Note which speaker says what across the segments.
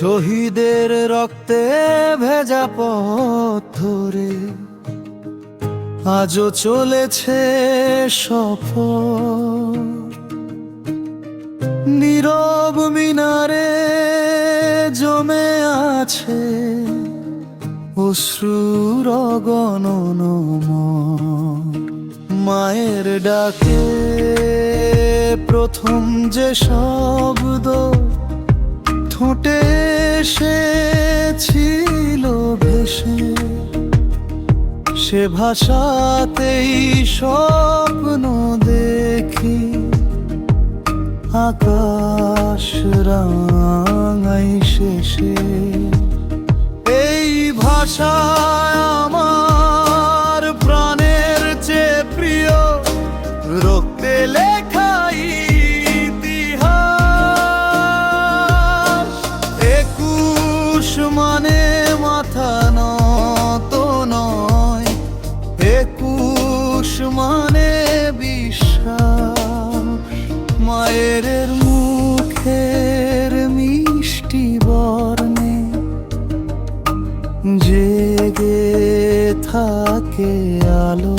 Speaker 1: শহীদের রক্তে ভেজা পথ ধরে আজও চলেছে সফর। নীরব মিনারে জমে আছে অশ্রুর গণন। মায়ের ডাকে প্রথম যে শব্দ ঠোঁটে এসেছিল ভেসে, সে ভাষাতেই স্বপ্ন দেখি আকাশ রাঙাই শেষে। এই ভাষায় আমার প্রাণের চেয়ে প্রিয়, রক্তে লেখা ইতিহাস। 21 মানে মাথা নত নয়, 21 মানে বিশ্বাস। মায়ের মুখের মিষ্টি বর্ণে জেগে থাকে আলো।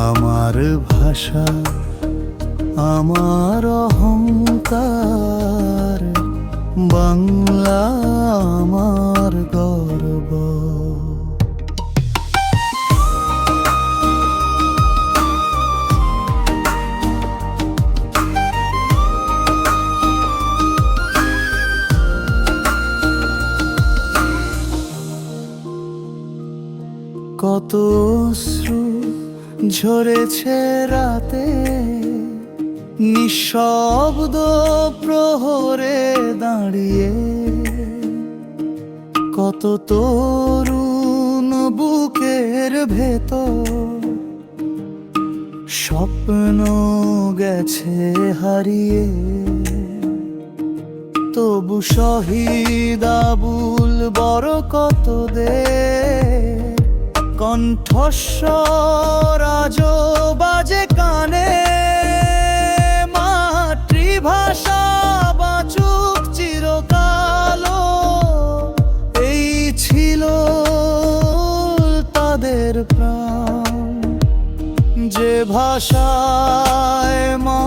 Speaker 1: আমার ভাষা আমার অহংকার, বাংলা আমার গর্ব। কত অশ্রু ঝরেছে রাতে নিঃশব্দ প্রহরে দাঁড়িয়ে। কত তরুণ বুকের ভেতর স্বপ্ন গেছে হারিয়ে। তবু শহীদ আবুল বড় কত দে কণ্ঠস্বর আজও বাজে কানে। মাতৃভাষা বাঁচুক চিরকালো, এই ছিল তাদের প্রাণ। যে ভাষায় মা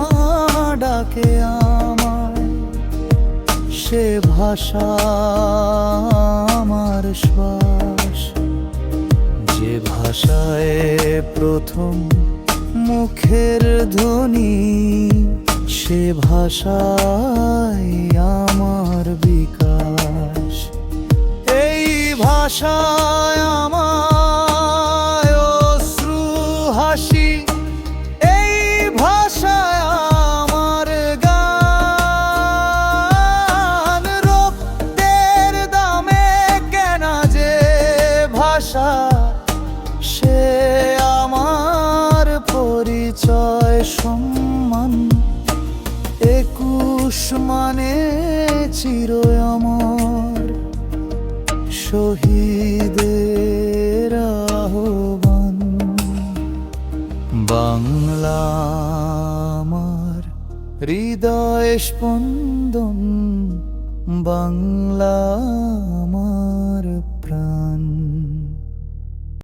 Speaker 1: ডাকে আমায়, সে ভাষা আমার শ্বাস। যে ভাষায় প্রথম মুখের ধ্বনি, সে ভাষায় আমার বিকাশ। এই ভাষায় আমার অশ্রু হাসি, এই ভাষায় আমার গান। রক্তের দামে কেনা যে ভাষা, সে আমার পরিচয় সম্মান। 21 মানে চির অমর, শহীদের আহ্বান। বাংলা আমার হৃদয় স্পন্দন, বাংলা আমার